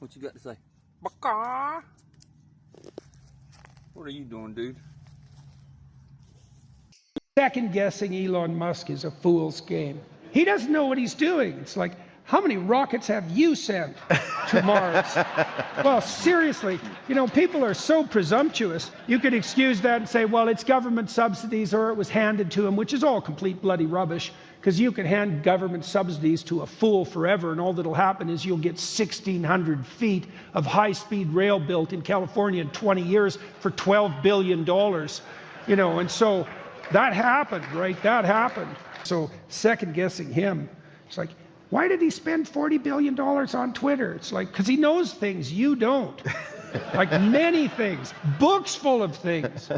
What you got to say? Baka! What are you doing, dude? Second guessing Elon Musk is a fool's game. He doesn't know what he's doing. It's like, how many rockets have you sent to Mars? Well, seriously, you know, people are so presumptuous. You could excuse that and say, well, it's government subsidies or it was handed to him, which is all complete bloody rubbish, because you can hand government subsidies to a fool forever, and all that'll happen is you'll get 1,600 feet of high-speed rail built in California in 20 years for $12 billion. You know, and so that happened, right? That happened. So second guessing him, it's like, why did he spend $40 billion on Twitter? It's like, because he knows things you don't. Like many things, books full of things.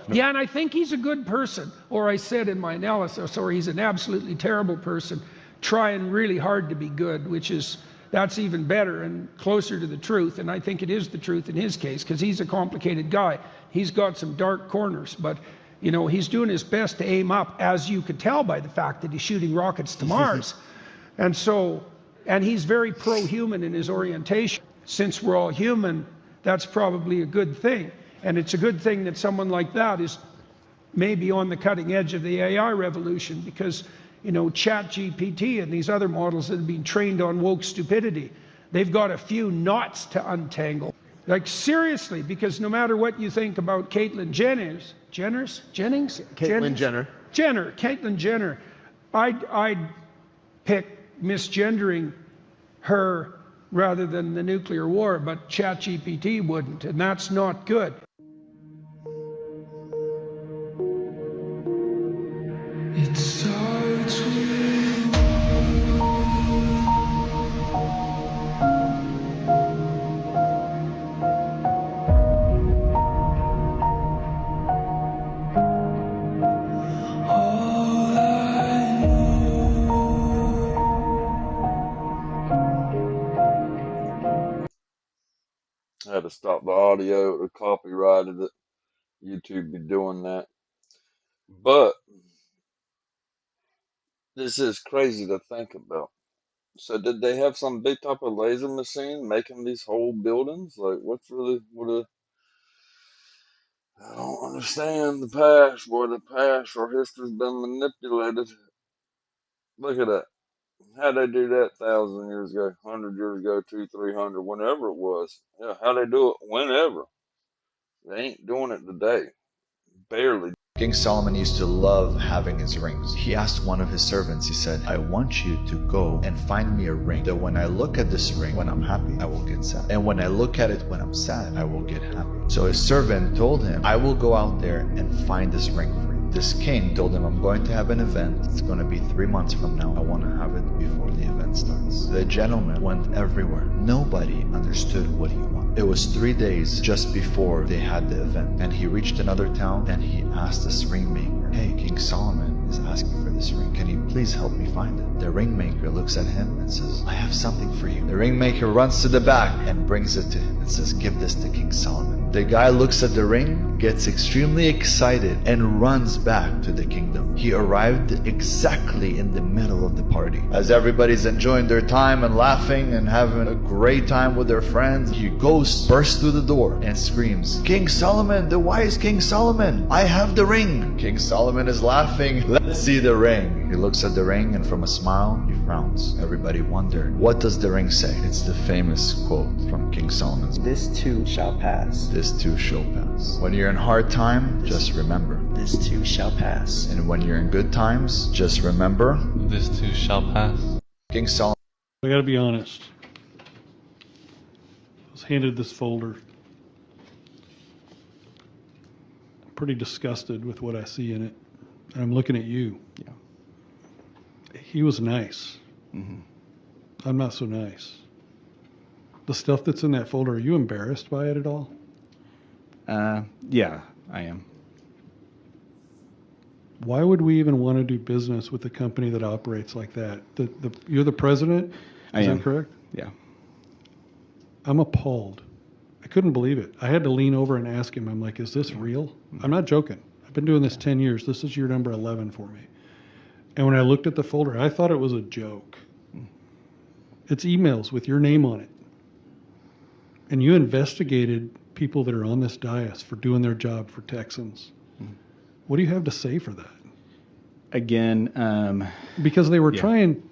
Yeah, and I think he's a good person. Or I said in my analysis, or he's an absolutely terrible person, trying really hard to be good, which is, that's even better and closer to the truth. And I think it is the truth in his case, because he's a complicated guy. He's got some dark corners, but you know, he's doing his best to aim up, as you could tell by the fact that he's shooting rockets to Mars. And so, and he's very pro-human in his orientation. Since we're all human, that's probably a good thing. And it's a good thing that someone like that is maybe on the cutting edge of the AI revolution, because, you know, ChatGPT and these other models that have been trained on woke stupidity, they've got a few knots to untangle. Like seriously, because no matter what you think about Caitlyn Jenner, I'd pick misgendering her rather than the nuclear war, but ChatGPT wouldn't, and that's not good. It starts with I had to stop the audio. It copyrighted it. YouTube be doing that. But this is crazy to think about. So did they have some big type of laser machine making these whole buildings? Like what's really I don't understand the past, boy. The past or history's been manipulated. Look at that. How'd they do that 1,000 years ago, 100 years ago, 200, 300, whenever it was? Yeah, how they do it whenever. They ain't doing it today. Barely. King Solomon used to love having his rings. He asked one of his servants, he said, I want you to go and find me a ring that when I look at this ring, when I'm happy, I will get sad. And when I look at it when I'm sad, I will get happy. So his servant told him, I will go out there and find this ring for you. This king told him, I'm going to have an event. It's going to be 3 months from now. I want to have it before the event starts. The gentleman went everywhere. Nobody understood what he wanted. It was 3 days just before they had the event, and he reached another town and he asked this ring maker, hey, King Solomon is asking for this ring. Can you please help me find it? The ring maker looks at him and says, I have something for you. The ring maker runs to the back and brings it to him and says, give this to King Solomon. The guy looks at the ring, gets extremely excited, and runs back to the kingdom. He arrived exactly in the middle of the party. As everybody's enjoying their time and laughing and having a great time with their friends, he goes, bursts through the door and screams, King Solomon, the wise King Solomon, I have the ring. King Solomon is laughing. Let's see the ring. He looks at the ring and from a smile, he frowns. Everybody wondered, what does the ring say? It's the famous quote from King Solomon's. This too shall pass. This too shall pass. When you're in hard time, just remember. This too shall pass. And when you're in good times, just remember. This too shall pass. King Solomon. I gotta be honest. I was handed this folder. I'm pretty disgusted with what I see in it. And I'm looking at you. Yeah. He was nice. Mm-hmm. I'm not so nice. The stuff that's in that folder, are you embarrassed by it at all? Yeah, I am. Why would we even want to do business with a company that operates like that? You're the president? Is that correct? Yeah. I'm appalled. I couldn't believe it. I had to lean over and ask him, I'm like, is this real? I'm not joking. I've been doing this 10 years. This is year number 11 for me. And when I looked at the folder, I thought it was a joke. It's emails with your name on it. and you investigated people that are on this dais for doing their job for Texans. What do you have to say for that? Again, because they were trying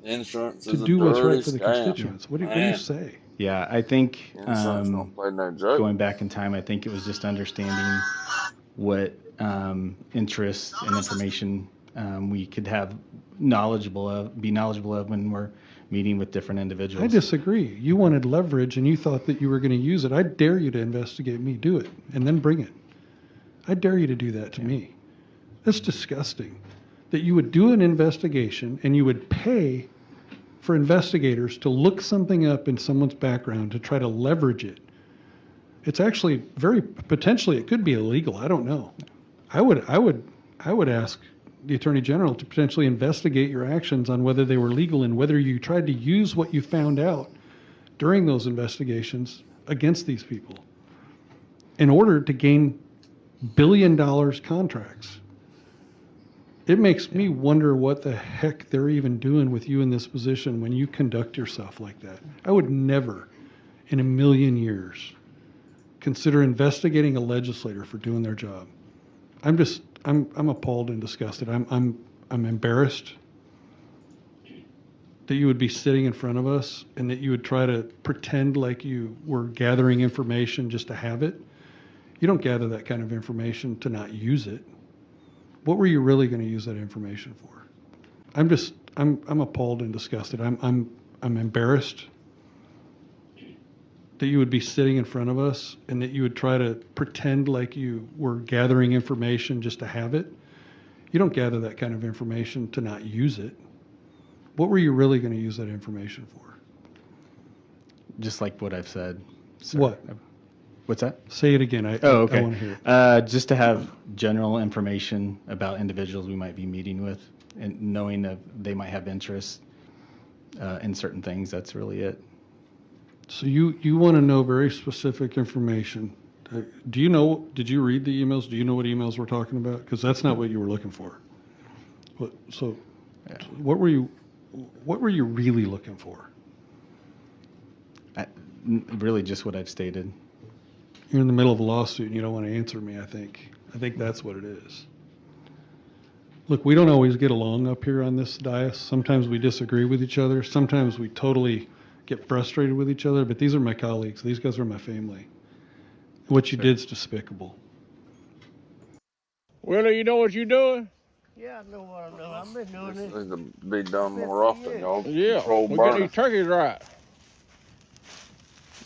Insurance to is a do what's dirty right for the scam. constituents. What do you say? yeah, I think Insurance don't play no joke. going back in time, I think it was just understanding what interests and information we could be knowledgeable of when we're meeting with different individuals. I disagree. You wanted leverage and you thought that you were going to use it. I dare you to investigate me. Do it and then bring it. I dare you to do that to me. That's disgusting. That you would do an investigation and you would pay for investigators to look something up in someone's background to try to leverage it. It's actually potentially it could be illegal. I don't know. I would ask the Attorney General to potentially investigate your actions on whether they were legal and whether you tried to use what you found out during those investigations against these people in order to gain $1 billion contracts. It makes me wonder what the heck they're even doing with you in this position when you conduct yourself like that. I would never in a million years consider investigating a legislator for doing their job. I'm appalled and disgusted. I'm embarrassed that you would be sitting in front of us and that you would try to pretend like you were gathering information just to have it. You don't gather that kind of information to not use it. What were you really going to use that information for? I'm appalled and disgusted. I'm embarrassed that you would be sitting in front of us and that you would try to pretend like you were gathering information just to have it. You don't gather that kind of information to not use it. What were you really going to use that information for? Just like what I've said. Sir. What? What's that? Say it again. I want to hear it. Just to have general information about individuals we might be meeting with and knowing that they might have interest in certain things. That's really it. So you want to know very specific information. Did you read the emails? Do you know what emails we're talking about? Because that's not what you were looking for. What were you really looking for? Really just what I've stated. You're in the middle of a lawsuit and you don't want to answer me, I think. I think that's what it is. Look, we don't always get along up here on this dais. Sometimes we disagree with each other. Sometimes we totally get frustrated with each other, but these are my colleagues. These guys are my family. What you did is despicable. Willie, you know what you're doing? Yeah, I know what I'm doing. I've been doing this. This needs to be done more often, y'all. Yeah, Control we get burning. these turkeys right.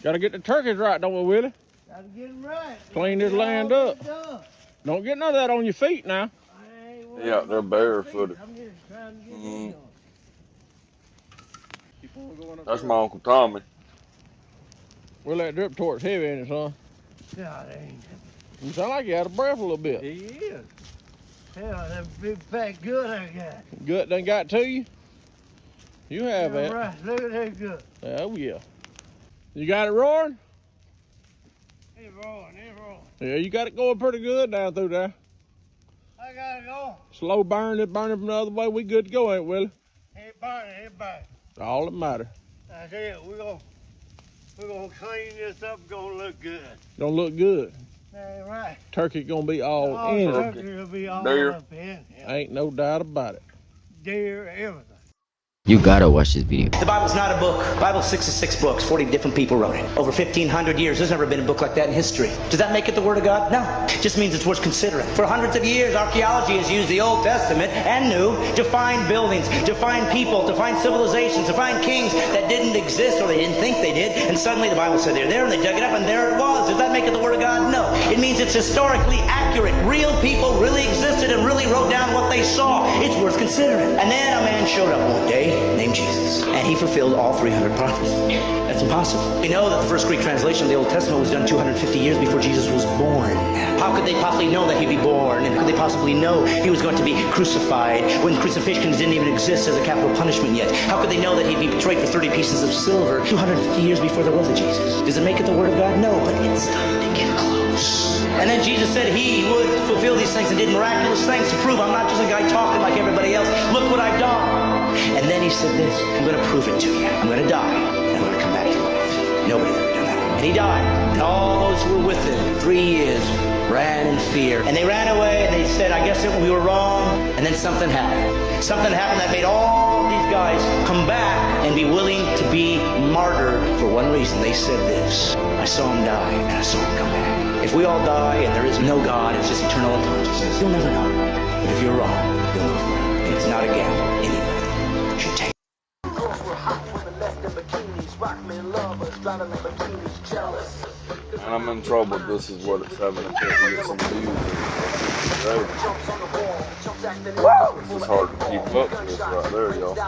Gotta get the turkeys right, don't we, Willie? Gotta get them right. Clean this land up. Don't get none of that on your feet now. Yeah, they're barefooted. I'm just trying to get them done. That's my Uncle Tommy. Well, that drip torch heavy in it, son. Yeah, it ain't. You sound like you out of breath a little bit. He is. Hell, that big fat good I got. Gut done got to you? You have Yeah, that. right. Look at that good. Oh, yeah. You got it roaring? It's rolling, it's rolling. Yeah, you got it going pretty good down through there. I gotta go. Slow burn, it burning from the other way. We good to go, ain't we, Willie? Ain't burning, ain't burning. All that matter. That's it. We're gonna clean this up. Gonna look good. Gonna look good. That's right. Turkey gonna be all All in it. turkey will be all Deer. up in. Yeah. Ain't no doubt about it. Deer, everything. You gotta watch this video. The Bible's not a book. The Bible's 66 books. 40 different people wrote it. Over 1,500 years. There's never been a book like that in history. Does that make it the Word of God? No. It just means it's worth considering. For hundreds of years, archaeology has used the Old Testament and New to find buildings, to find people, to find civilizations, to find kings that didn't exist or they didn't think they did. And suddenly the Bible said they're there and they dug it up and there it was. Does that make it the Word of God? No. It means it's historically accurate. Real people really existed and really wrote down what they saw. It's worth considering. And then a man showed up one day named Jesus. And he fulfilled all 300 prophecies. That's impossible. We know that the first Greek translation of the Old Testament was done 250 years before Jesus was born. How could they possibly know that he'd be born? And could they possibly know he was going to be crucified when crucifixions didn't even exist as a capital punishment yet? How could they know that he'd be betrayed for 30 pieces of silver 250 years before there was a Jesus? Does it make it the Word of God? No, but it's starting to get close. And then Jesus said he would fulfill these things and did miraculous things to prove I'm not just a guy talking like everybody else. Look what I've done. And then he said this, I'm going to prove it to you. I'm going to die, and I'm going to come back to life. Nobody's ever done that. And he died. And all those who were with him 3 years ran in fear. And they ran away and they said, I guess that we were wrong. And then something happened. Something happened that made all these guys come back and be willing to be martyred for one reason. They said this: I saw him die and I saw him come back. If we all die and there is no God, it's just eternal unconsciousness, you'll never know. But if you're wrong, you'll know forever. And it's not a gamble anybody should take. And I'm in trouble. This is what it's having to get some views. This is hard to keep up with right there, y'all. I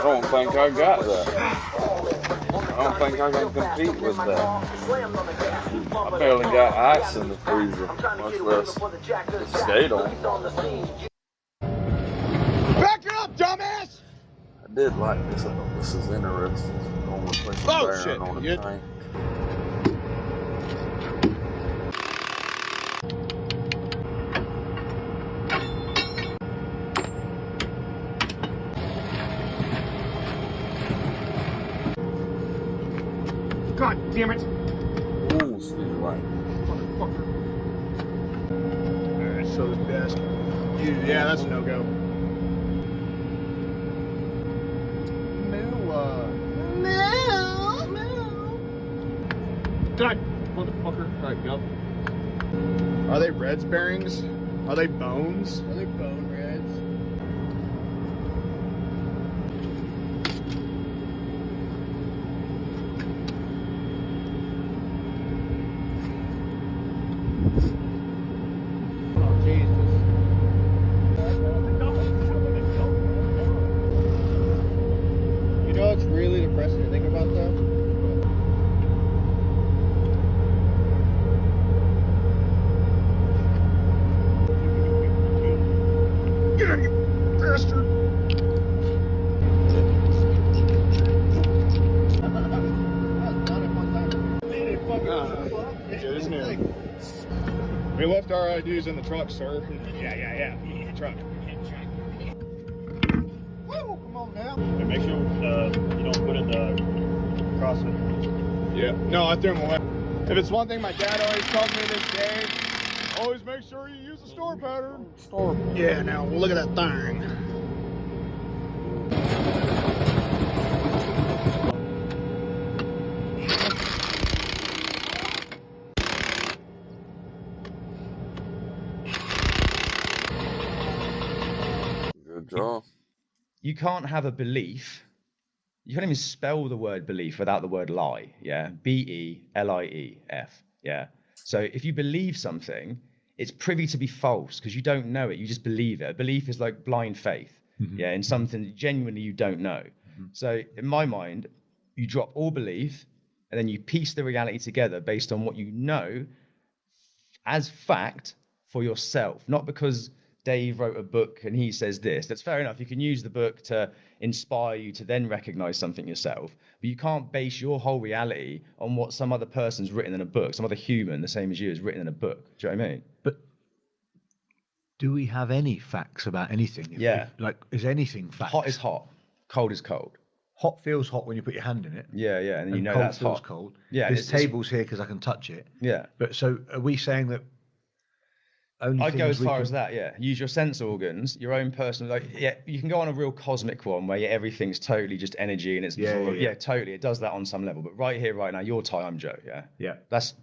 don't think I got that. I don't think I can compete with that. I barely got ice in the freezer, much less to skate on. Back it up, dumbass! I did like this. I thought this is interesting. Going with some bearing on a tank. God damn it! Ooh, speed light. Motherfucker. Alright, so this bastard. Yeah, that's a no-go. God, motherfucker. Alright, go. Are they Reds bearings? Are they bones? Are they bone Reds? Oh, Jesus. You know what's really depressing to think about though? Get out of here, bastard! We left our IDs in the truck, sir. Yeah. In the truck. Woo! Come on now. And make sure you don't put in the crossing. Yeah. No, I threw them away. If it's one thing my dad always told me this day, always make sure you use the store pattern. Yeah, now look at that thing. Good job. You can't have a belief. You can't even spell the word belief without the word lie. Yeah. B-E-L-I-E-F. Yeah. So if you believe something, it's privy to be false because you don't know it. You just believe it. A belief is like blind faith. Yeah. In something genuinely you don't know. So in my mind, you drop all belief and then you piece the reality together based on what you know as fact for yourself, not because Dave wrote a book and he says this. That's fair enough. You can use the book to inspire you to then recognize something yourself, but you can't base your whole reality on what some other person's written in a book, some other human the same as you has written in a book. Do you know what I mean? But do we have any facts about anything? Like, is anything facts? Hot is hot, cold is cold. Hot feels hot when you put your hand in it. Yeah, and you know cold that's feels hot. cold. Yeah, this table's here because I can touch it. Yeah. But so are we saying that only I'd go as far can... as that, yeah. Use your sense organs, your own personal, like, yeah, you can go on a real cosmic one where everything's totally just energy and it's yeah, totally. It does that on some level. But right here, right now, you're Ty, I'm Joe, yeah? Yeah. That's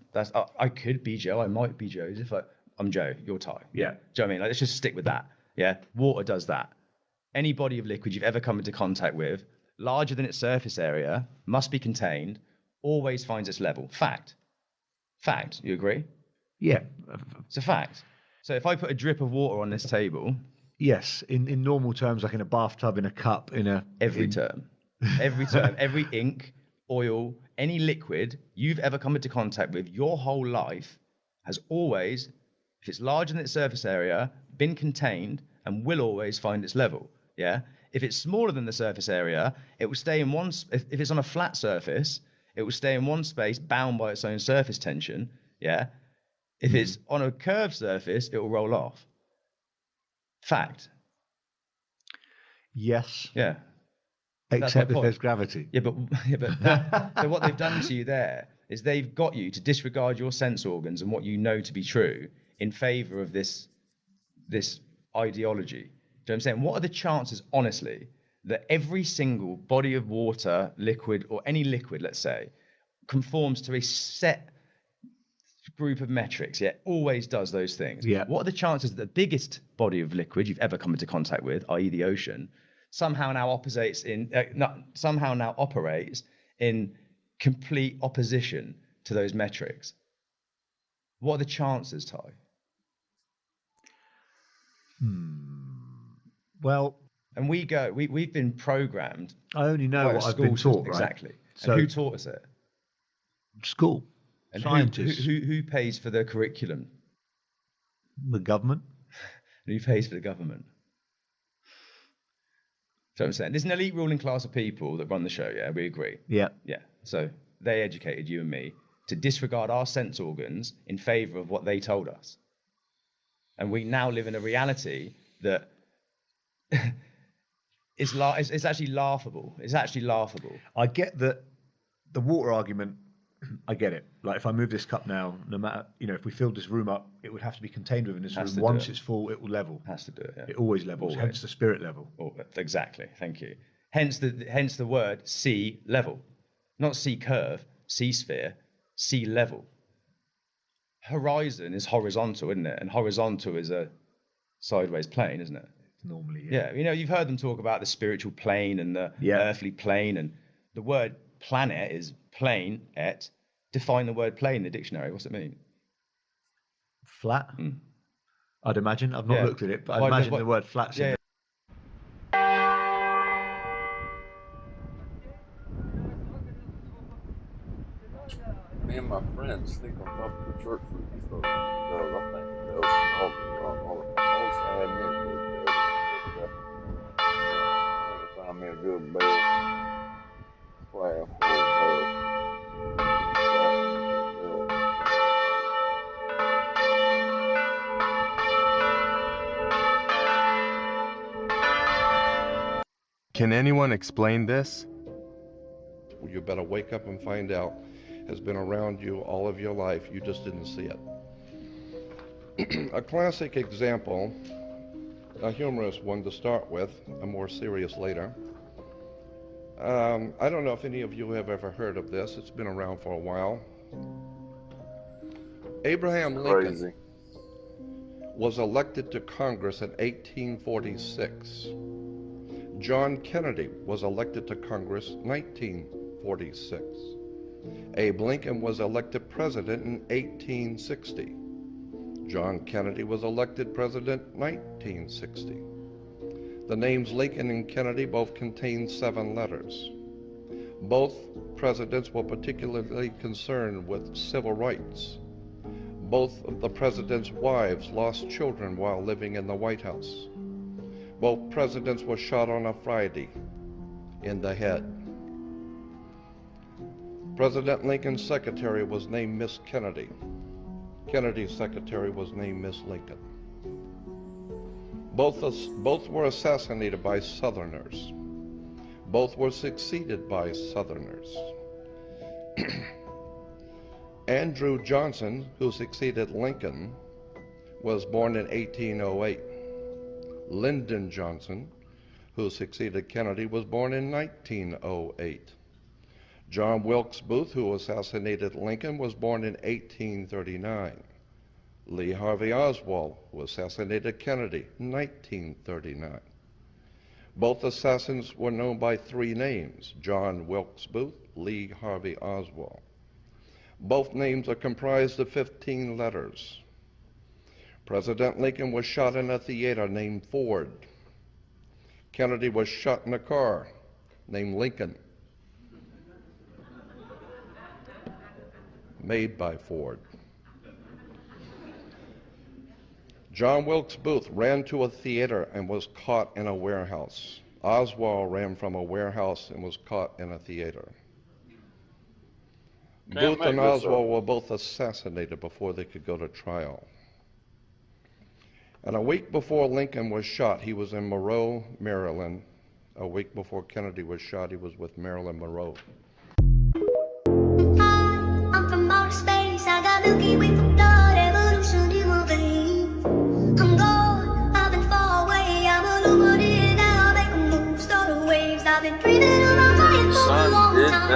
I could be Joe, I might be Joe. If I'm Joe, you're Ty. Yeah. Do you know what I mean? Like, let's just stick with that, yeah? Water does that. Any body of liquid you've ever come into contact with, larger than its surface area, must be contained, always finds its level. Fact. You agree? Yeah. It's a fact. So if I put a drip of water on this table... Yes, in normal terms, like in a bathtub, in a cup, Every term, every ink, oil, any liquid you've ever come into contact with your whole life has always, if it's larger than its surface area, been contained and will always find its level, yeah? If it's smaller than the surface area, it will stay in one... If it's on a flat surface, it will stay in one space bound by its own surface tension, yeah? If it's on a curved surface, it will roll off. Fact. Yes. Yeah. Except if there's gravity. Yeah, but so what they've done to you there is they've got you to disregard your sense organs and what you know to be true in favor of this ideology. Do you know what I'm saying? What are the chances, honestly, that every single body of water, liquid, or any liquid, let's say, conforms to a set group of metrics, yeah, always does those things. Yeah. What are the chances that the biggest body of liquid you've ever come into contact with, i.e. the ocean, somehow now operates in complete opposition to those metrics? What are the chances, Ty? Well, and we've been programmed. I only know by what a I've school been system, taught, right? exactly. So, and who taught us it? School. And Scientists. who pays for the curriculum? The government. Who pays for the government? So I'm saying there's an elite ruling class of people that run the show. Yeah, we agree. Yeah. Yeah. So they educated you and me to disregard our sense organs in favor of what they told us, and we now live in a reality that it's actually laughable. It's actually laughable. I get that the water argument. I get it. Like if I move this cup now, no matter, if we filled this room up, it would have to be contained within this room. Once it's full, it will level. Has to do it. Yeah. It always levels. Always. Hence the spirit level. Oh, exactly. Thank you. Hence the word sea level, not sea curve, sea sphere, sea level. Horizon is horizontal, isn't it? And horizontal is a sideways plane, isn't it? Normally, yeah. You've heard them talk about the spiritual plane and the earthly plane, and the word planet is plane et. Define the word plane in the dictionary. What's it mean? Flat. I'd imagine. I've not looked at it, but I'd imagine the word flat's in there. Me and my friends think on top of the church roof and stuff. I think it does. All sad news. I need to find me a good bell. Class for a bell. Can anyone explain this? You better wake up and find out. Has been around you all of your life. You just didn't see it. A classic example, a humorous one to start with, a more serious later. I don't know if any of you have ever heard of this. It's been around for a while. Abraham Lincoln was elected to Congress in 1846. John Kennedy was elected to Congress in 1946. Abe Lincoln was elected president in 1860. John Kennedy was elected president in 1960. The names Lincoln and Kennedy both contain 7 letters. Both presidents were particularly concerned with civil rights. Both of the president's wives lost children while living in the White House. Both presidents were shot on a Friday in the head. President Lincoln's secretary was named Miss Kennedy. Kennedy's secretary was named Miss Lincoln. Both were assassinated by Southerners. Both were succeeded by Southerners. Andrew Johnson, who succeeded Lincoln, was born in 1808. Lyndon Johnson, who succeeded Kennedy, was born in 1908. John Wilkes Booth, who assassinated Lincoln, was born in 1839. Lee Harvey Oswald, who assassinated Kennedy, in 1939. Both assassins were known by 3 names: John Wilkes Booth, Lee Harvey Oswald. Both names are comprised of 15 letters. President Lincoln was shot in a theater named Ford. Kennedy was shot in a car named Lincoln, made by Ford. John Wilkes Booth ran to a theater and was caught in a warehouse. Oswald ran from a warehouse and was caught in a theater. Booth and Oswald were both assassinated before they could go to trial. And a week before Lincoln was shot, he was in Monroe, Maryland. A week before Kennedy was shot, he was with Marilyn Monroe.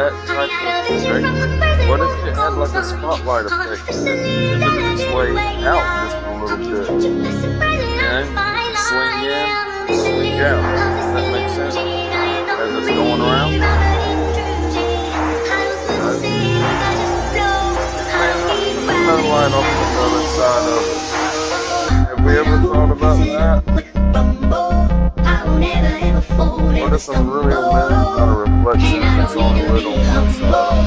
that type of shape, what if it had like a spotlight effect and it pivoted its way out just a little bit? And swing in and swing out. Does that make sense? As it's going around? No light off on the other side of it. Have we ever thought about that? What if I'm really a man on a reflection that's on lit on one side?